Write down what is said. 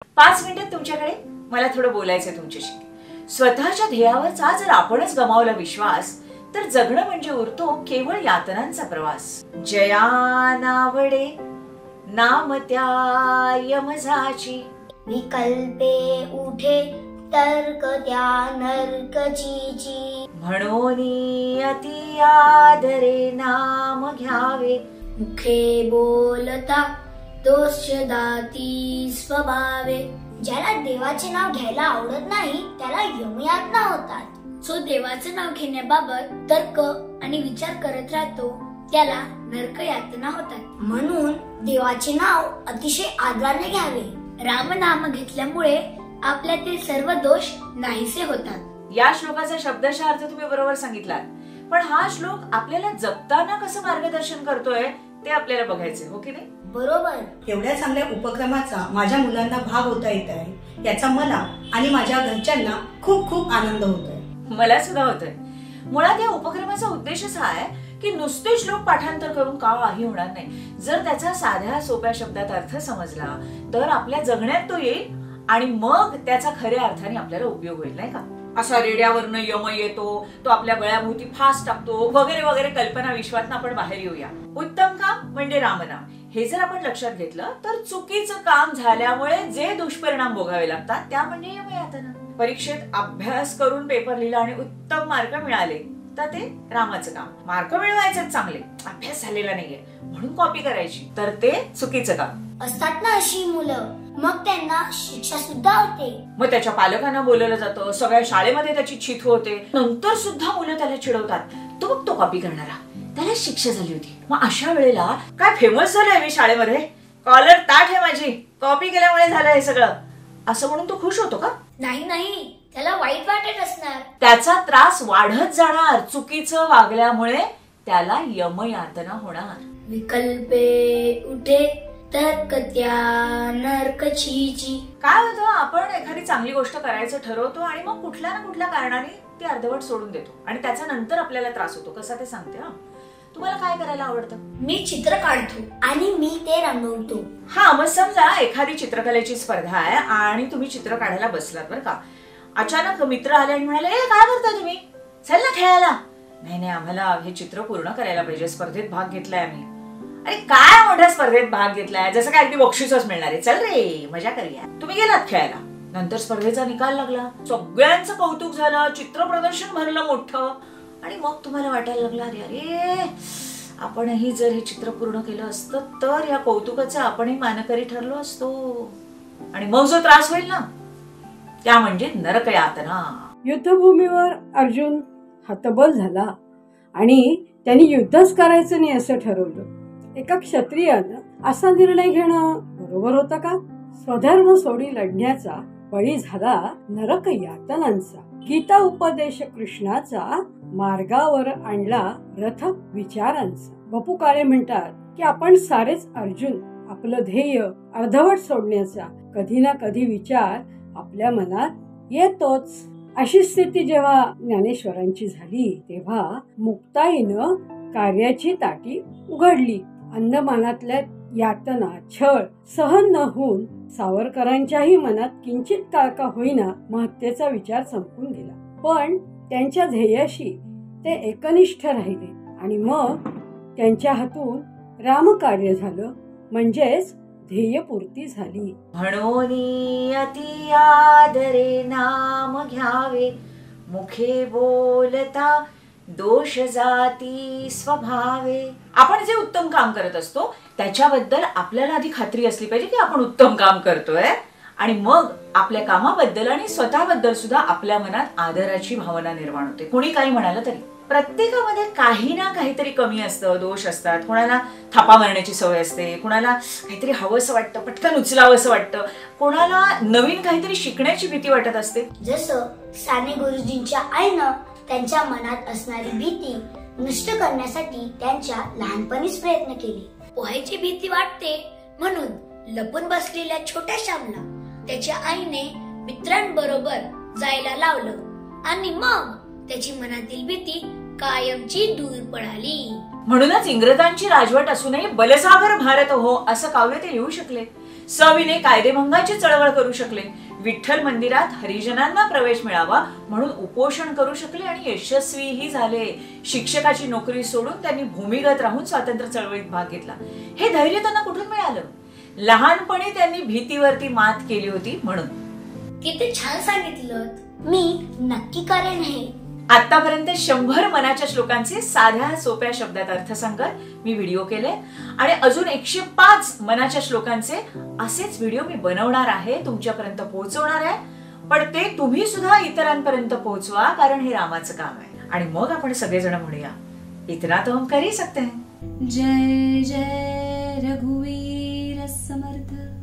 5 मिनिटात तुमच्याकडे मला थोडं बोलायचंय तुमच्याशी। स्वतःच्या ध्येयावरचा जर आपणच गमावला विश्वास तर जगणं म्हणजे उरतो केवळ यातनांचा प्रवास। जया नावडे नाम त्या यमजाची, विकल्पे उठे तर्क त्या नरकची। म्हणून अति आदरे नाम घ्यावे, मुखे बोलता दोष दाती स्वभावे। ज्याला देवाचे नाव घ्यायला आवडत नाही त्याला यमयातना होतात। जो देवाचे नाव घेण्याबाबत तर्क आणि विचार करत राहतो त्याला नरक यातना होतात। म्हणून देवाचे नाव अतिशय आदराने घ्यावे। रामनाम घेतल्यामुळे आपल्यातील सर्व दोष नाहीसे होतात। या श्लोकाचा शब्दशः अर्थ तुम्ही बरोबर सांगितलात, पण हा श्लोक आपल्याला जगताना कसं मार्गदर्शन करतोय ते आपल्याला बघायचंय, हो की नाही? बरोबर। एवढ्या चांगल्या उपक्रमाचा माझ्या मुलांना भाग होता येत आहे याचा मला आणि माझ्या घरच्यांना खूप खूप आनंद होतोय। मला सुद्धा होतोय। मुळात या उपक्रमाचा उद्देशच हा आहे की नुसते श्लोक पाठांतर करून काही होणार नाही। जर त्याचा साध्या सोप्या शब्दात अर्थ समजला तर आपल्या जगण्यात तो येईल आणि मग त्याचा खऱ्या अर्थाने आपल्याला उपयोग होईल, नाही का? असा रेड्यावरनं यम येतो, तो आपल्या गळ्याभोवती फास टाकतो वगैरे वगैरे कल्पना विश्वातनं आपण बाहेर येऊया। उत्तम काम म्हणजे रामनाम हे जर आपण लक्षात घेतलं तर चुकीचं काम झाल्यामुळे जे दुष्परिणाम भोगावे लागतात त्या म्हणजे यमयातना। परीक्षेत अभ्यास करून पेपर लिहिला आणि उत्तम मार्क मिळाले तर ते रामाचं काम। मार्क मिळवायचे चांगले, अभ्यास झालेला नाहीये म्हणून कॉपी करायची तर ते चुकीचं काम। असतात ना अशी मुलं, मग त्यांना शिक्षा सुद्धा होते। मग त्याच्या पालकांना बोलवलं जातं, सगळ्या शाळेमध्ये त्याची चित होते, नंतर सुद्धा मुलं त्याला चिडवतात, तो बघ तो कॉपी करणारा, त्याला शिक्षा झाली होती। मग अशा वेळेला काय फेमस झालंय मी शाळेमध्ये, कॉलर ताठ आहे माझी, कॉपी केल्यामुळे झालं हे सगळं, असं म्हणून तो खुश होतो का? नाही नाही, त्याला वाईट वाटत असणार। त्याचा त्रास वाढत जाणार, चुकीचं वागल्यामुळे त्याला यमयातना होणार। विकल्पे उठे तर्क त्या नरकची। काय होतं, आपण एखादी चांगली गोष्ट करायचं ठरवतो आणि मग कुठल्या ना कुठल्या कारणाने ती अर्धवट सोडून देतो आणि त्याचा नंतर आपल्याला त्रास होतो। कसा ते सांगते हा। तुम्हाला काय करायला आवडतं? मी चित्र काढतो आणि मी ते रंगवतो। हा, मग समजा एखादी चित्रकलेची स्पर्धा आहे आणि तुम्ही चित्र काढायला बसलात बरं का, अचानक मित्र आले आणि म्हणाले, ए काय करता तुम्ही, चल ना खेळायला। नाही नाही, आम्हाला हे चित्र पूर्ण करायला पाहिजे, स्पर्धेत भाग घेतलाय आम्ही। अरे काय मोठ्या स्पर्धेत भाग घेतलाय, जसं काय अगदी बक्षीसच मिळणार आहे, चल रे मजा करूया। तुम्ही गेलात खेळायला, नंतर स्पर्धेचा निकाल लागला, सगळ्यांचं कौतुक झालं, चित्र प्रदर्शन भरलं मोठं आणि मग तुम्हाला वाटायला लागलं, अरे अरे आपणही जर हे चित्र पूर्ण केलं असतं तर या कौतुकाचा आपणही मानकरी ठरलो असतो आणि मग जो त्रास होईल ना त्या म्हणजे नरक यातना। युद्धभूमीवर अर्जुन हतबल झाला आणि त्यांनी युद्धच करायचं नाही असं ठरवलं। एका क्षत्रियानं असा निर्णय घेणं बरोबर होतं का? स्वधर्म सोडी लढण्याचा बळी झाला नरक यातनांचा। गीता उपदेश कृष्णाचा मार्गावर आणला रथ विचारांचा। बापू काळे म्हणतात की आपण सारेच अर्जुन आपलं ध्येय अर्धवट सोडण्याचा कधी ना कधी विचार आपल्या मनात येतोच। अशी स्थिती जेव्हा ज्ञानेश्वरांची झाली तेव्हा मुक्ताईनं कार्याची ताटी उघडली। अंदमानातल्या यातना छळ सहन न होऊन सावरकरांच्याही मनात किंचित काळ का होईना महत्तेचा विचार संपून गेला, पण त्यांच्या ध्येयाशी ते एकनिष्ठ राहिले आणि मग त्यांच्या हातून रामकार्य झालं, म्हणजेच ध्येयपूर्ती झाली। म्हणून अति आदरे नाम घ्यावे, मुखे बोलता दोष जाती स्वभावे। आपण जे उत्तम काम करत असतो त्याच्याबद्दल आपल्याला आधी खात्री असली पाहिजे की आपण उत्तम काम करतोय आणि मग आपल्या कामाबद्दल आणि स्वतःबद्दल सुद्धा आपल्या मनात आदराची भावना निर्माण होते। कोणी काही म्हणालं तरी प्रत्येकामध्ये काही ना काहीतरी कमी असतं, दोष असतात। कोणाला थापा मारण्याची सवय असते, कोणाला काहीतरी हवंसं वाटतं, पटकन उचलावंसं वाटतं, कोणाला नवीन काहीतरी शिकण्याची भीती वाटत असते। जसं साने गुरुजींच्या आईनं त्यांच्या मनात असणारी भीती नष्ट करण्यासाठी त्यांच्या लहानपणीच प्रयत्न केले। पोहायची भीती वाटते म्हणून लपून बसलेल्या छोट्या श्यामला त्याच्या आईने मित्रांबरोबर जायला लावलं आणि मग त्याची मनातील भीती कायमची दूर पळाली। म्हणूनच इंग्रजांची राजवट असूनही बलसागर भारत हो असं काव्य ते लिहू शकले। सविने कायदेभंगाची चळवळ करू शकले, विठ्ठल मंदिरात हरिजनांना प्रवेश मिळावा म्हणून उपोषण करू शकले आणि यशस्वीही झाले. शिक्षकाची नोकरी सोडून त्यांनी भूमिगत राहून स्वातंत्र्य चळवळीत भाग घेतला. हे धैर्य त्यांना कुठून मिळालं? लहानपणी त्यांनी भीतीवरती मात केली होती म्हणून. किती छान सांगितलं. मी नक्की करेन हे. आतापर्यंत 100 मनाच्या श्लोकांचे साध्या सोप्या शब्दात अर्थसंकर मी व्हिडिओ केले आणि अजून 105 मनाच्या श्लोकांचे असेच व्हिडिओ मी बनवणार आहे, तुमच्यापर्यंत पोहोचवणार आहे. पण ते तुम्ही सुद्धा इतरांपर्यंत पोहोचवा, कारण हे रामाचं काम आहे. आणि मग आपण सगळेजण म्हणूया, इतना तो हम कर ही सकते हैं. जय जय रघुवीर समर्थ.